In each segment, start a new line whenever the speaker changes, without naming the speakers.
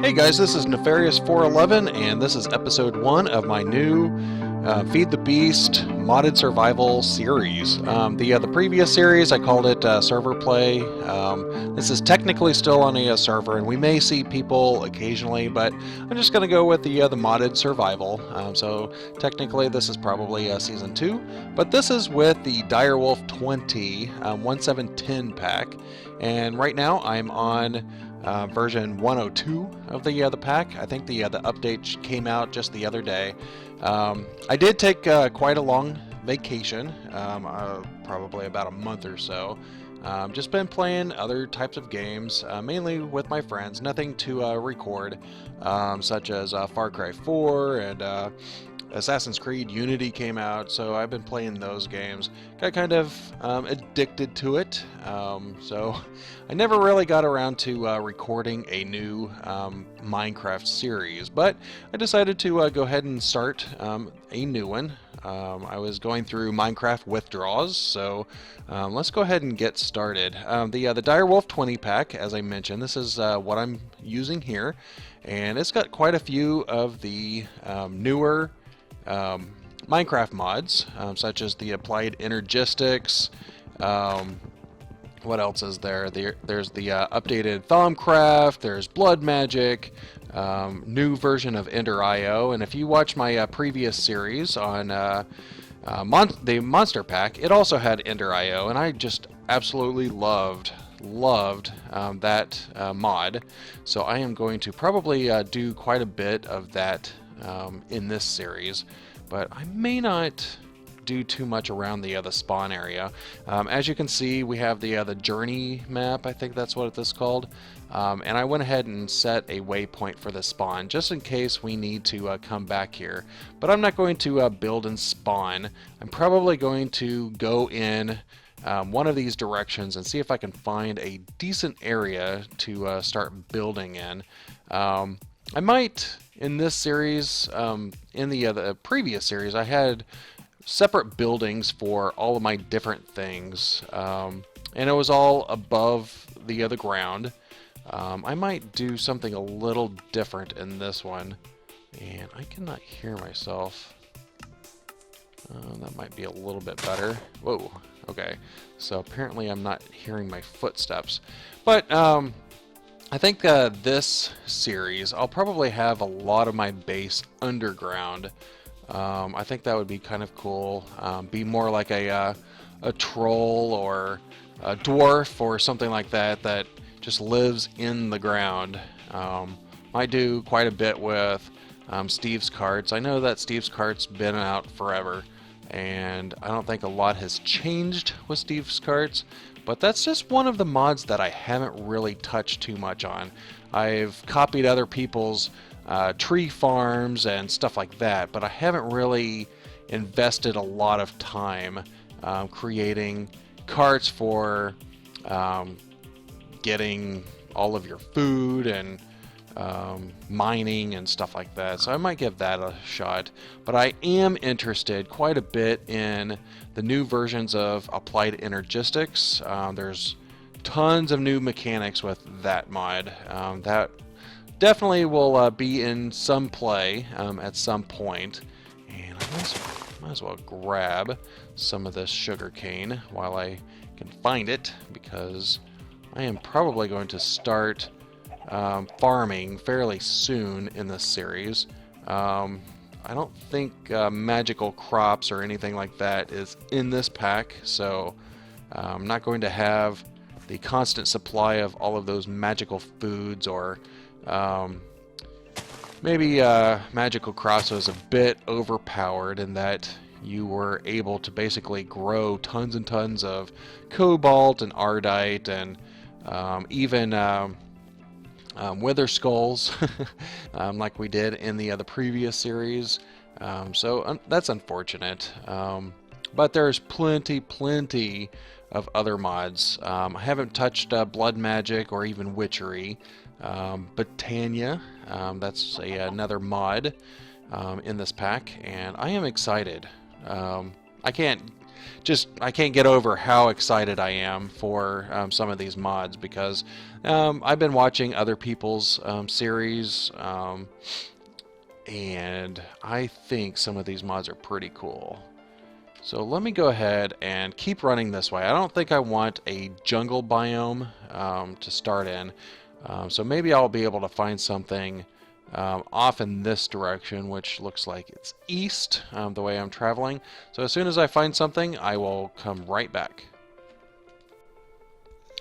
Hey guys, this is Nefarious411, and this is episode 1 of my new Feed the Beast modded survival series. The previous series, I called it Server Play. This is technically still on a server, and we may see people occasionally, but I'm just going to go with the modded survival. So technically this is probably Season 2, but this is with the Direwolf20 1710 pack, and right now I'm on version 102 of the pack. I think the update came out just the other day. I did take quite a long vacation, probably about a month or so. Just been playing other types of games, mainly with my friends. Nothing to record, such as Far Cry 4 and Assassin's Creed Unity came out, so I've been playing those games. Got kind of addicted to it, so I never really got around to recording a new Minecraft series, but I decided to go ahead and start a new one. I was going through Minecraft withdrawals, so let's go ahead and get started. The Direwolf20 pack, as I mentioned, this is what I'm using here, and it's got quite a few of the newer Minecraft mods, such as the applied energistics. What else is there? There's the updated Thaumcraft, there's blood magic, new version of Ender.io, and if you watch my previous series on the Monster Pack, it also had Ender.io, and I just absolutely loved that mod. So I am going to probably do quite a bit of that in this series, but I may not do too much around the spawn area. As you can see, we have the journey map, I think that's what it's called, and I went ahead and set a waypoint for the spawn just in case we need to come back here. But I'm not going to build and spawn. I'm probably going to go in one of these directions and see if I can find a decent area to start building in. I might, in this series, in the previous series, I had separate buildings for all of my different things, and it was all above the ground. I might do something a little different in this one, and I cannot hear myself. That might be a little bit better. Whoa, okay. So apparently I'm not hearing my footsteps, but I think this series, I'll probably have a lot of my base underground. I think that would be kind of cool. Be more like a troll or a dwarf or something like that that just lives in the ground. Might do quite a bit with Steve's carts. I know that Steve's cart's been out forever, and I don't think a lot has changed with Steve's carts. But that's just one of the mods that I haven't really touched too much on. I've copied other people's tree farms and stuff like that, but I haven't really invested a lot of time creating carts for getting all of your food and mining and stuff like that. So I might give that a shot. But I am interested quite a bit in the new versions of applied energistics. There's tons of new mechanics with that mod. That definitely will be in some play at some point. And I might as well grab some of this sugar cane while I can find it, because I am probably going to start farming fairly soon in this series. I don't think magical crops or anything like that is in this pack, so I'm not going to have the constant supply of all of those magical foods, or maybe magical crops was a bit overpowered in that you were able to basically grow tons and tons of cobalt and ardite and even wither skulls like we did in the previous series. So that's unfortunate. But there's plenty of other mods. I haven't touched blood magic or even witchery. Botania, that's another mod in this pack, and I am excited. I can't I can't get over how excited I am for some of these mods, because I've been watching other people's series, and I think some of these mods are pretty cool. So let me go ahead and keep running this way. I don't think I want a jungle biome to start in. So maybe I'll be able to find something off in this direction, which looks like it's east, the way I'm traveling. So as soon as I find something, I will come right back.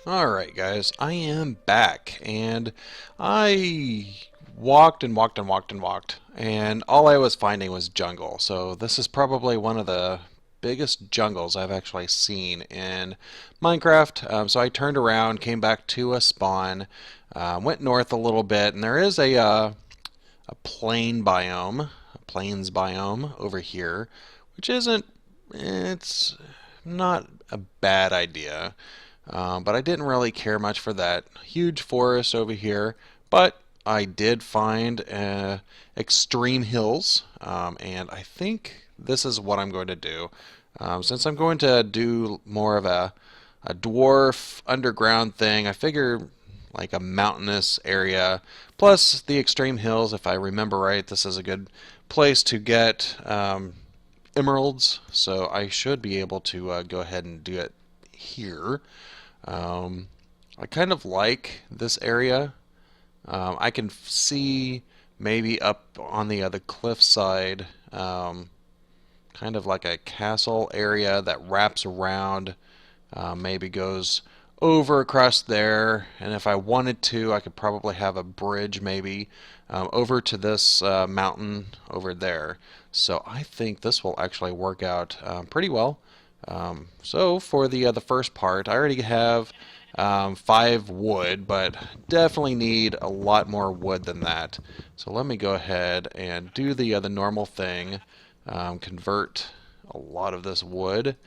Alright guys, I am back, and I walked and walked and walked and walked, and all I was finding was jungle. So this is probably one of the biggest jungles I've actually seen in Minecraft. So I turned around, came back to a spawn, went north a little bit, and there is a plains biome over here, which it's not a bad idea. But I didn't really care much for that huge forest over here. But I did find extreme hills, and I think this is what I'm going to do. Since I'm going to do more of a dwarf underground thing, I figure like a mountainous area, plus the extreme hills, if I remember right, this is a good place to get emeralds, so I should be able to go ahead and do it here. I kind of like this area. I can see maybe up on the other cliff side, kind of like a castle area that wraps around, maybe goes over across there, and if I wanted to, I could probably have a bridge maybe over to this mountain over there. So I think this will actually work out pretty well. So for the first part, I already have 5 wood, but definitely need a lot more wood than that. So let me go ahead and do the normal thing, convert a lot of this wood,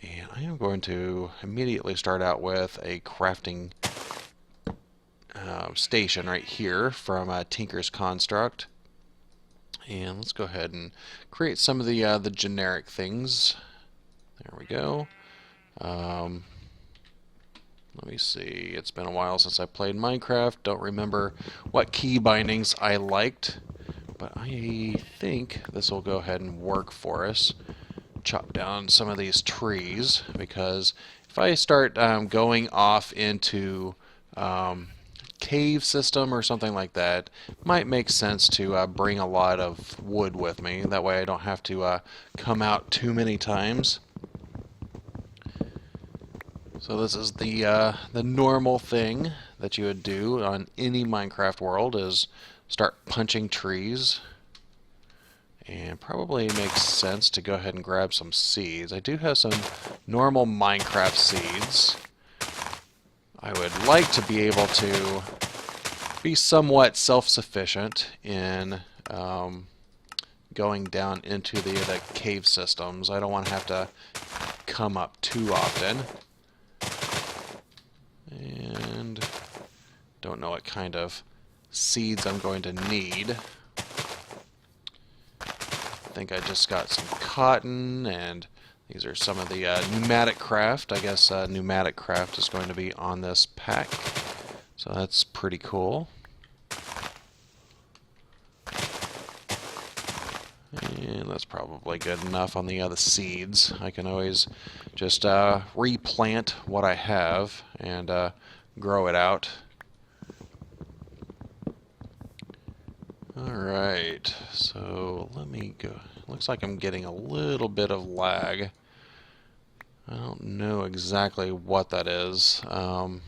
and I am going to immediately start out with a crafting station right here from Tinker's Construct. And let's go ahead and create some of the generic things. There we go. Let me see. It's been a while since I played Minecraft. Don't remember what key bindings I liked, but I think this will go ahead and work for us. Chop down some of these trees, because if I start going off into cave system or something like that, it might make sense to bring a lot of wood with me. That way I don't have to come out too many times. So this is the normal thing that you would do on any Minecraft world, is start punching trees. And probably makes sense to go ahead and grab some seeds. I do have some normal Minecraft seeds. I would like to be able to be somewhat self-sufficient in going down into the cave systems. I don't want to have to come up too often. And don't know what kind of seeds I'm going to need. I think I just got some cotton, and these are some of the pneumatic craft. I guess pneumatic craft is going to be on this pack, so that's pretty cool. And that's probably good enough on the other seeds. I can always just replant what I have and grow it out. Alright, so let me go. Looks like I'm getting a little bit of lag. I don't know exactly what that is. I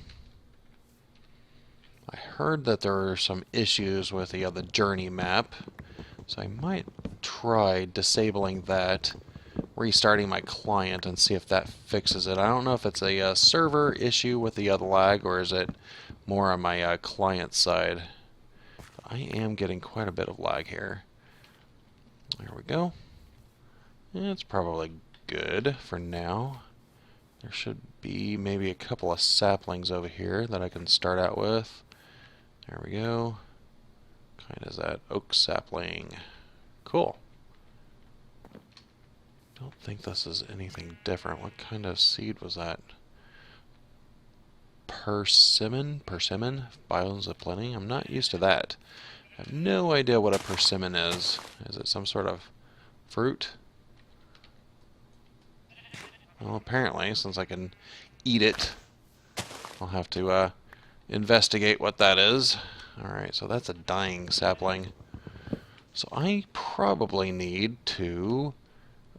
heard that there are some issues with the other journey map, so I might try disabling that, restarting my client, and see if that fixes it. I don't know if it's a server issue with the other lag, or is it more on my client side. I am getting quite a bit of lag here. There we go. It's probably good for now. There should be maybe a couple of saplings over here that I can start out with. There we go. Kind of that oak sapling. Cool. Don't think this is anything different. What kind of seed was that? Persimmon? Persimmon? Biomes of Plenty? I'm not used to that. I have no idea what a persimmon is. Is it some sort of fruit? Well, apparently, since I can eat it, I'll have to investigate what that is. Alright, so that's a dying sapling. So I probably need to...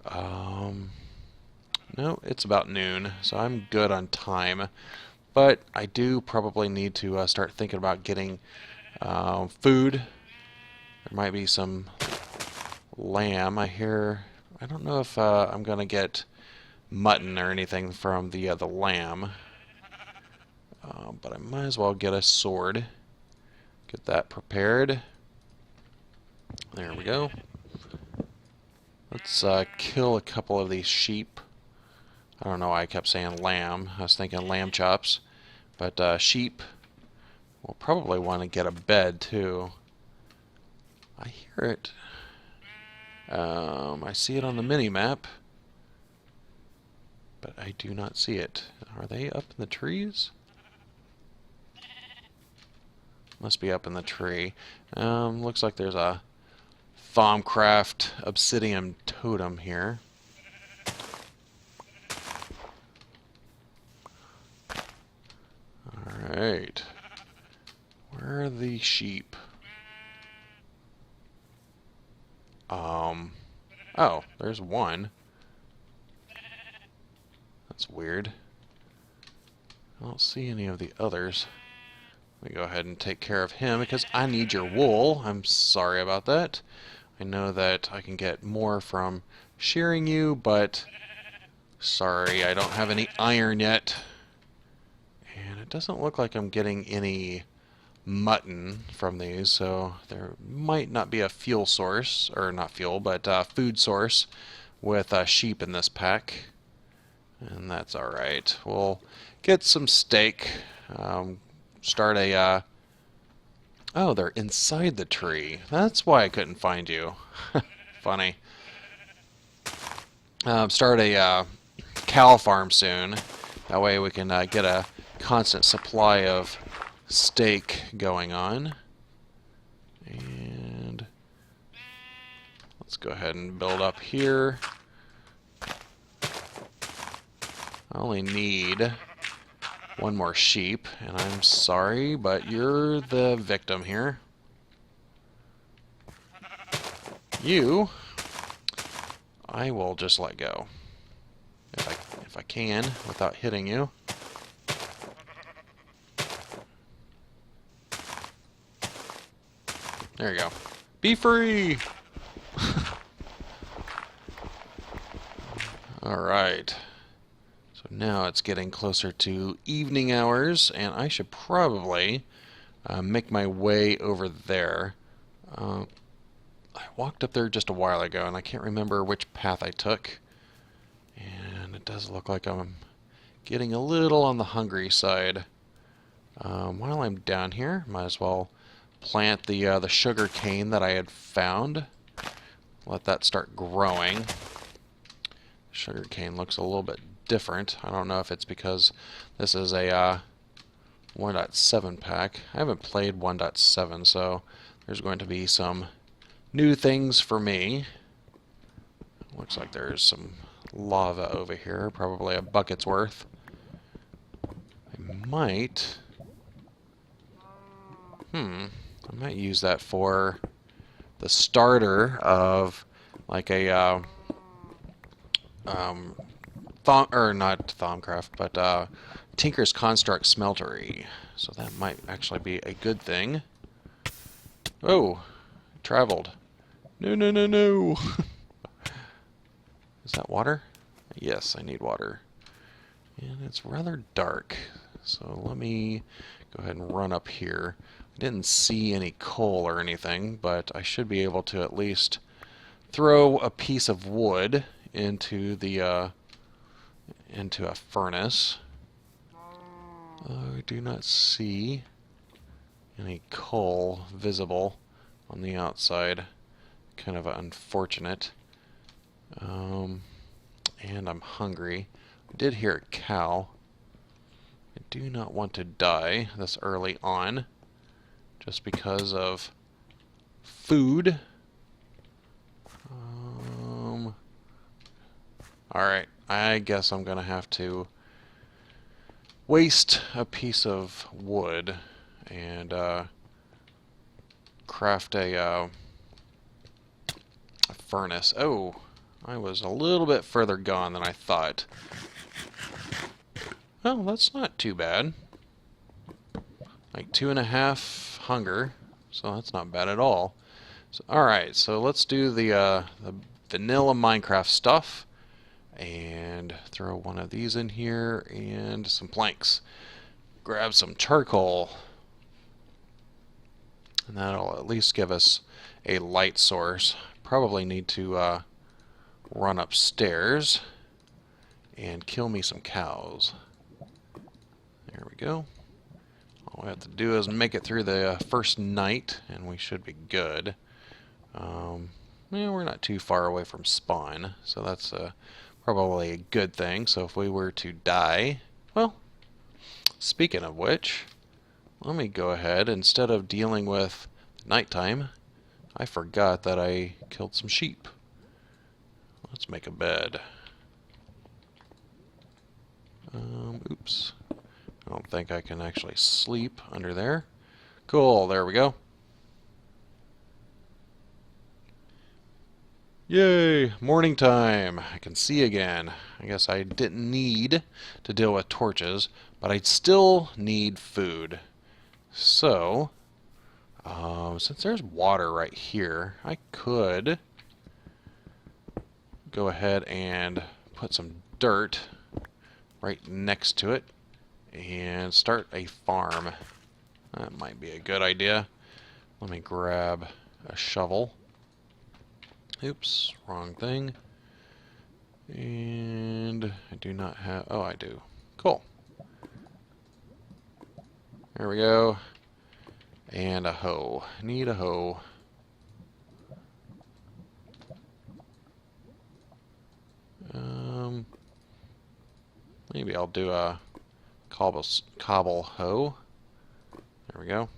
no, it's about noon, so I'm good on time. But I do probably need to start thinking about getting food. There might be some lamb. I hear... I don't know if I'm going to get mutton or anything from the lamb. But I might as well get a sword. Get that prepared. There we go. Let's kill a couple of these sheep. I don't know why I kept saying lamb. I was thinking lamb chops. But sheep. We'll probably want to get a bed too. I hear it. I see it on the mini-map. But I do not see it. Are they up in the trees? Must be up in the tree. Looks like there's a Thaumcraft obsidian totem here. Alright. Where are the sheep? Oh, there's one. That's weird. I don't see any of the others. Let me go ahead and take care of him because I need your wool. I'm sorry about that. I know that I can get more from shearing you, but sorry, I don't have any iron yet. And it doesn't look like I'm getting any mutton from these, so there might not be a fuel source, or not fuel, but food source with sheep in this pack. And that's alright. We'll get some steak. Start a... Oh, they're inside the tree. That's why I couldn't find you. Funny. Start a cow farm soon. That way we can get a constant supply of steak going on. And let's go ahead and build up here. I only need one more sheep, and I'm sorry, but you're the victim here. You, I will just let go. If I can, without hitting you. There you go. Be free! Alright. So now it's getting closer to evening hours, and I should probably make my way over there. I walked up there just a while ago, and I can't remember which path I took. And it does look like I'm getting a little on the hungry side. While I'm down here, might as well plant the sugar cane that I had found. Let that start growing. Sugar cane looks a little bit different. I don't know if it's because this is a 1.7 pack. I haven't played 1.7, so there's going to be some new things for me. Looks like there's some lava over here, probably a bucket's worth. I might use that for the starter of like a not Thaumcraft, but Tinker's Construct Smeltery. So that might actually be a good thing. Oh, traveled. No, no, no, no. Is that water? Yes, I need water. And it's rather dark. So let me go ahead and run up here. I didn't see any coal or anything, but I should be able to at least throw a piece of wood into the into a furnace. I do not see any coal visible on the outside. Kind of unfortunate. And I'm hungry. I did hear a cow. I do not want to die this early on, just because of food. Alright, I guess I'm going to have to waste a piece of wood and craft a furnace. Oh, I was a little bit further gone than I thought. Well, that's not too bad. Like 2.5 hunger, so that's not bad at all. So, alright, so let's do the vanilla Minecraft stuff. And throw one of these in here and some planks. Grab some charcoal. And that'll at least give us a light source. Probably need to run upstairs and kill me some cows. There we go. All we have to do is make it through the first night and we should be good. Well, we're not too far away from spawn, so that's probably a good thing. So if we were to die, well, speaking of which, let me go ahead, instead of dealing with nighttime, I forgot that I killed some sheep. Let's make a bed. Oops. I don't think I can actually sleep under there. Cool, there we go. Yay, morning time. I can see again. I guess I didn't need to deal with torches, but I'd still need food. So, since there's water right here, I could go ahead and put some dirt right next to it and start a farm. That might be a good idea. Let me grab a shovel. Oops, wrong thing. And I do not have... Oh, I do. Cool. There we go. And a hoe. Need a hoe. Maybe I'll do a cobble hoe. There we go.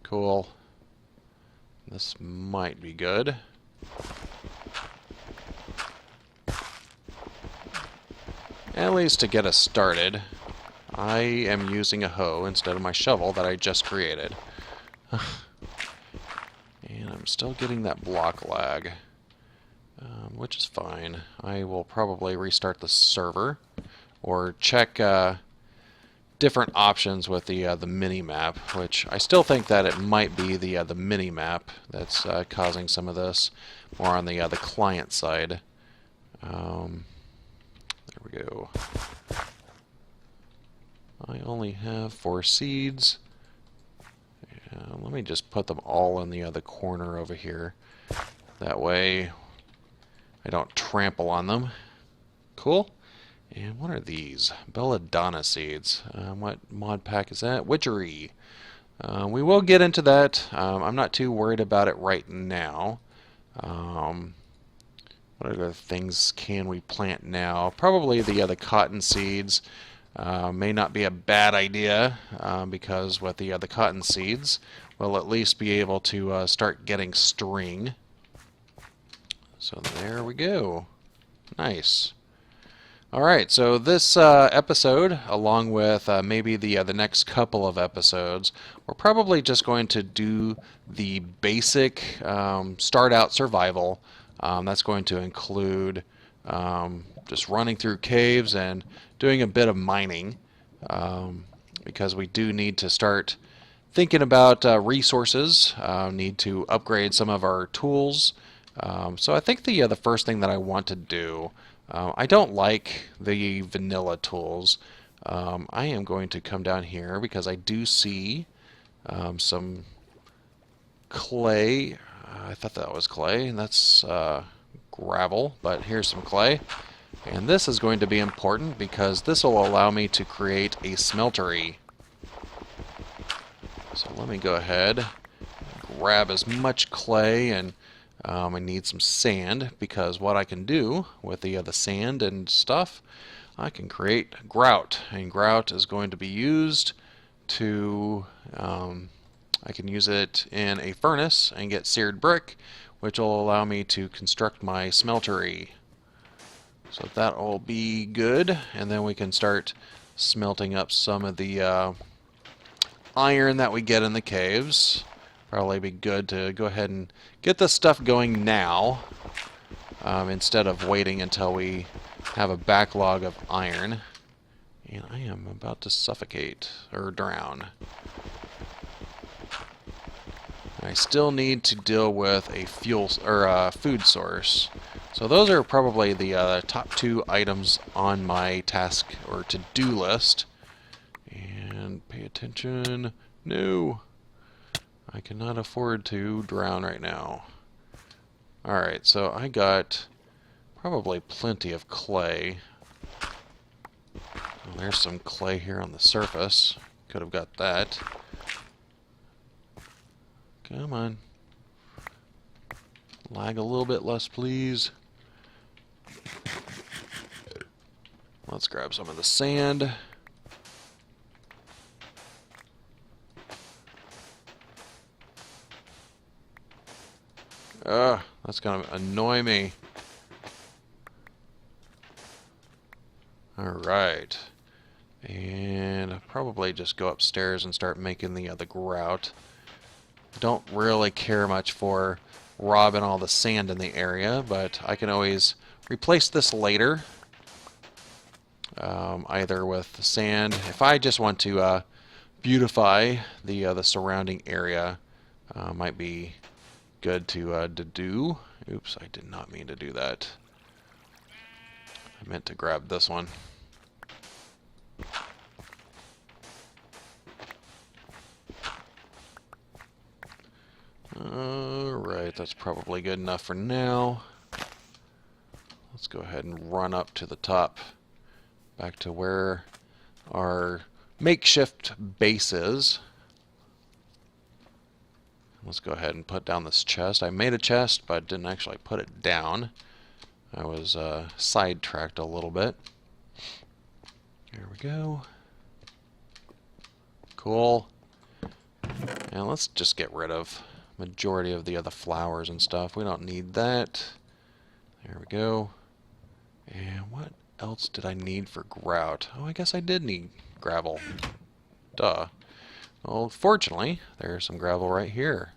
Cool. This might be good. At least to get us started, I am using a hoe instead of my shovel that I just created. And I'm still getting that block lag, which is fine. I will probably restart the server or check different options with the mini-map, which I still think that it might be the mini-map that's causing some of this, more on the client side. There we go. I only have 4 seeds. Let me just put them all in the other corner over here. That way I don't trample on them. Cool. And what are these? Belladonna seeds. What mod pack is that? Witchery. We will get into that. I'm not too worried about it right now. What other things can we plant now? Probably the cotton seeds. May not be a bad idea because with the cotton seeds, we'll at least be able to start getting string. So there we go. Nice. Alright, so this episode, along with maybe the next couple of episodes, we're probably just going to do the basic start-out survival. That's going to include just running through caves and doing a bit of mining, because we do need to start thinking about resources, need to upgrade some of our tools. So I think the first thing that I want to do, I don't like the vanilla tools. I am going to come down here because I do see some clay. I thought that was clay, and that's gravel, but here's some clay. And this is going to be important because this will allow me to create a smeltery. So let me go ahead, grab as much clay and I need some sand, because what I can do with the sand and stuff, I can create grout, and grout is going to be used to, I can use it in a furnace and get seared brick, which will allow me to construct my smeltery. So that will be good, and then we can start smelting up some of the iron that we get in the caves. Probably be good to go ahead and get this stuff going now, instead of waiting until we have a backlog of iron. And I am about to suffocate or drown. I still need to deal with a fuel or food source. So those are probably the top 2 items on my task or to-do list. And pay attention. No. I cannot afford to drown right now. Alright, so I got probably plenty of clay. Well, there's some clay here on the surface. Could have got that. Come on. Lag a little bit less, please. Let's grab some of the sand. Ugh, that's going to annoy me. Alright. And I'll probably just go upstairs and start making the other grout. Don't really care much for robbing all the sand in the area, but I can always replace this later. Either with the sand. If I just want to beautify the surrounding area, might be good to do. Oops, I did not mean to do that. I meant to grab this one. Alright, that's probably good enough for now. Let's go ahead and run up to the top, back to where our makeshift base is. Let's go ahead and put down this chest. I made a chest, but didn't actually put it down. I was sidetracked a little bit. There we go. Cool. And let's just get rid of majority of the other flowers and stuff. We don't need that. There we go. And what else did I need for grout? Oh, I guess I did need gravel. Duh. Well, fortunately, there's some gravel right here.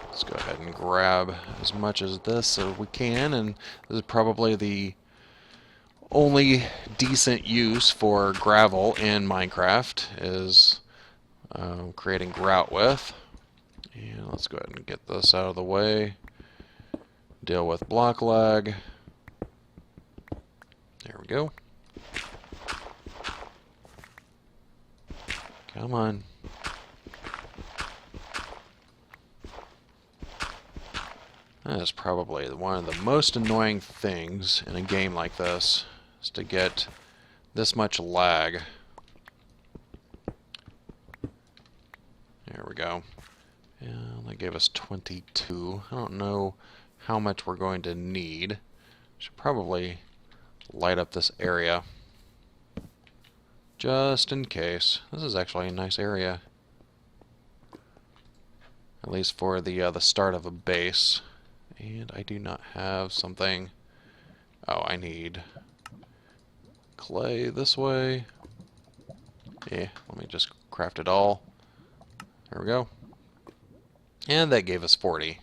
Let's go ahead and grab as much as this as we can, and this is probably the only decent use for gravel in Minecraft is creating grout with. And let's go ahead and get this out of the way. Deal with block lag. There we go. Come on. That is probably one of the most annoying things in a game like this, is to get this much lag. There we go. And that gave us 22. I don't know how much we're going to need. Should probably light up this area, just in case. This is actually a nice area, at least for the start of a base. And I do not have something. Oh, I need clay this way. Yeah, let me just craft it all. There we go. And that gave us 40.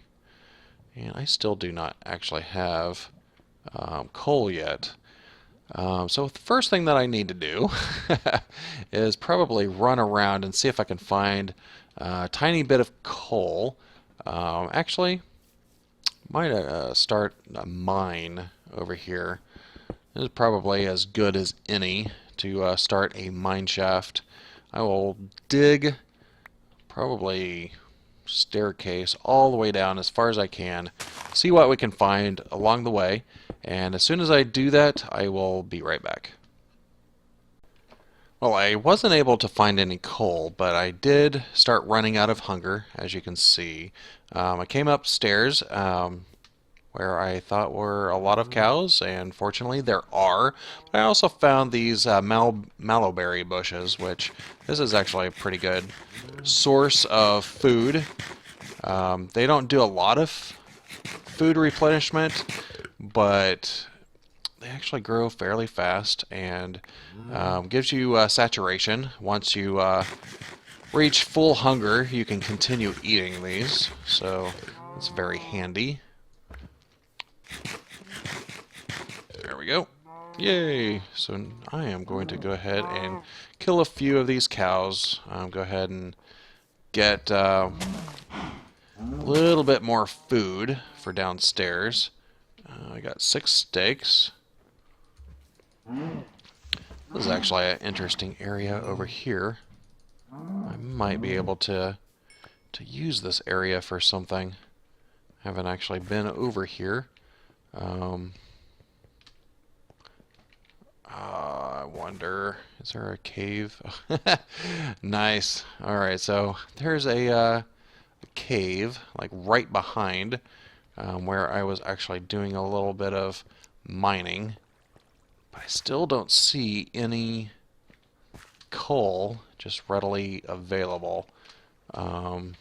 And I still do not actually have coal yet. So the first thing that I need to do is probably run around and see if I can find a tiny bit of coal. Actually, might start a mine over here. This is probably as good as any to start a mine shaft. I will dig probably staircase all the way down as far as I can, see what we can find along the way, and as soon as I do that, I will be right back. Well, I wasn't able to find any coal, but I did start running out of hunger, as you can see. I came upstairs where I thought were a lot of cows, and fortunately there are. But I also found these mallowberry bushes, which this is actually a pretty good source of food. They don't do a lot of food replenishment, but they actually grow fairly fast and gives you saturation. Once you reach full hunger, you can continue eating these, so it's very handy. There we go. Yay! So I am going to go ahead and kill a few of these cows. Go ahead and get a little bit more food for downstairs. I got 6 steaks. This is actually an interesting area over here. I might be able to use this area for something. I haven't actually been over here. I wonder, is there a cave? Nice. Alright, so there's a cave, like right behind where I was actually doing a little bit of mining. But I still don't see any coal just readily available. I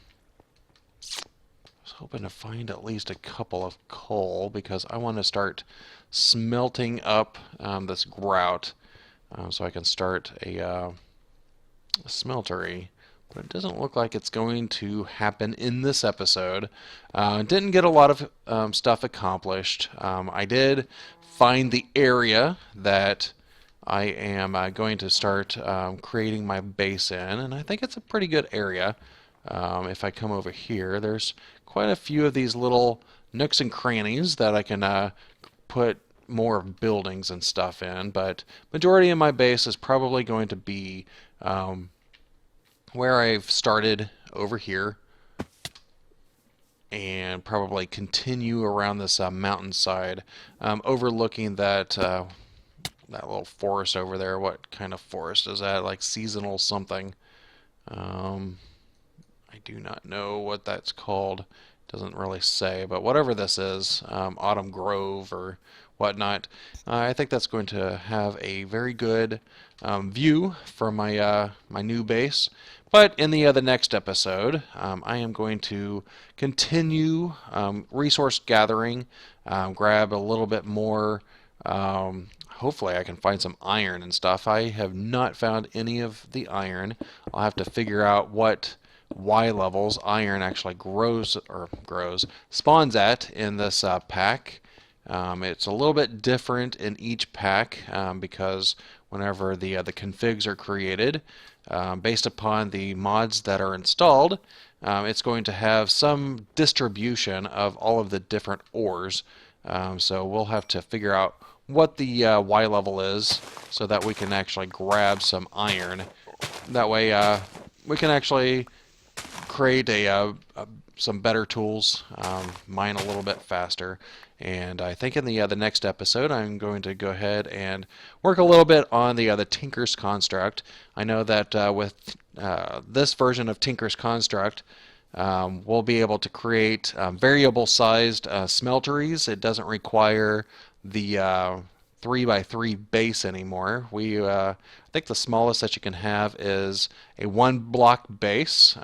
was hoping to find at least a couple of coal because I want to start smelting up this grout so I can start a smeltery. But it doesn't look like it's going to happen in this episode. Didn't get a lot of stuff accomplished. I did find the area that I am going to start creating my base in, and I think it's a pretty good area. If I come over here, there's quite a few of these little nooks and crannies that I can put more buildings and stuff in, but majority of my base is probably going to be where I've started over here and probably continue around this mountainside, overlooking that little forest over there. What kind of forest is that? Like seasonal something. I do not know what that's called. Doesn't really say, but whatever this is, Autumn Grove or whatnot, I think that's going to have a very good view from my my new base. But in the next episode, I am going to continue resource gathering, grab a little bit more. Hopefully I can find some iron and stuff. I have not found any of the iron. I'll have to figure out what Y levels iron actually spawns at in this pack. It's a little bit different in each pack because whenever the configs are created, based upon the mods that are installed, it's going to have some distribution of all of the different ores. So we'll have to figure out what the Y level is so that we can actually grab some iron. That way we can actually create some better tools, mine a little bit faster. And I think in the next episode, I'm going to go ahead and work a little bit on the Tinker's Construct. I know that with this version of Tinker's Construct, we'll be able to create variable-sized smelteries. It doesn't require the 3x3 base anymore. I think the smallest that you can have is a 1-block base.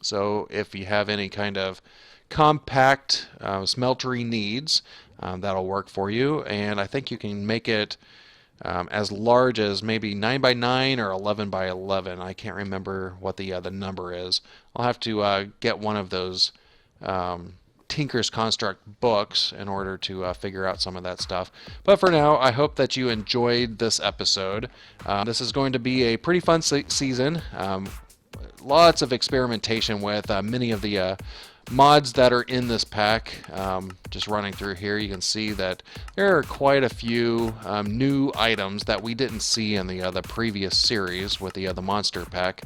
So if you have any kind of compact smeltery needs, that'll work for you. And I think you can make it as large as maybe 9x9 or 11x11. I can't remember what the number is. I'll have to get one of those Tinker's Construct books in order to figure out some of that stuff. But for now, I hope that you enjoyed this episode. This is going to be a pretty fun season. Lots of experimentation with many of the mods that are in this pack. Just running through here, you can see that there are quite a few new items that we didn't see in the previous series with the monster pack.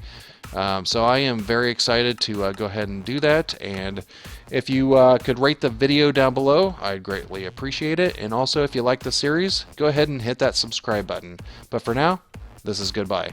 So I am very excited to go ahead and do that, and if you could rate the video down below, I'd greatly appreciate it. And also, if you like the series, go ahead and hit that subscribe button. But for now, This is goodbye.